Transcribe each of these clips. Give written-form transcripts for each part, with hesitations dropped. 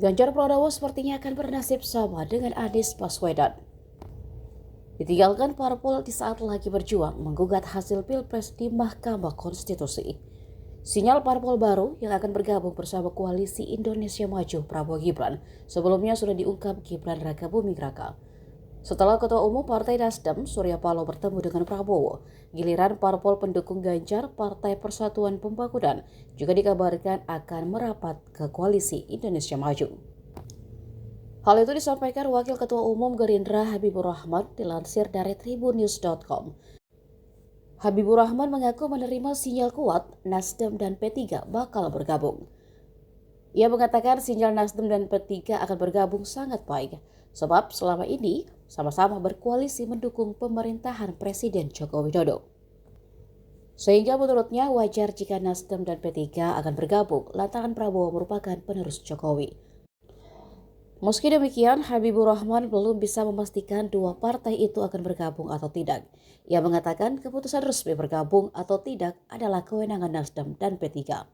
Ganjar Pranowo sepertinya akan bernasib sama dengan Anies Baswedan. Ditinggalkan parpol di saat lagi berjuang menggugat hasil Pilpres di Mahkamah Konstitusi. Sinyal parpol baru yang akan bergabung bersama Koalisi Indonesia Maju Prabowo Gibran sebelumnya sudah diungkap Gibran Rakabuming Raka. Setelah Ketua Umum Partai Nasdem Surya Paloh bertemu dengan Prabowo, giliran parpol pendukung Ganjar Partai Persatuan Pembangunan juga dikabarkan akan merapat ke Koalisi Indonesia Maju. Hal itu disampaikan Wakil Ketua Umum Gerindra Habibur Rahman dilansir dari tribunnews.com. Habibur Rahman mengaku menerima sinyal kuat Nasdem dan P3 bakal bergabung. Ia mengatakan sinyal Nasdem dan P3 akan bergabung sangat baik, sebab selama ini sama-sama berkoalisi mendukung pemerintahan Presiden Joko Widodo. Sehingga menurutnya wajar jika Nasdem dan P3 akan bergabung lantaran Prabowo merupakan penerus Jokowi. Meski demikian, Habibur Rahman belum bisa memastikan dua partai itu akan bergabung atau tidak. Ia mengatakan keputusan resmi bergabung atau tidak adalah kewenangan Nasdem dan P3.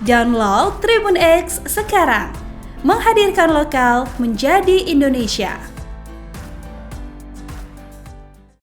Download Tribun X sekarang, menghadirkan lokal menjadi Indonesia.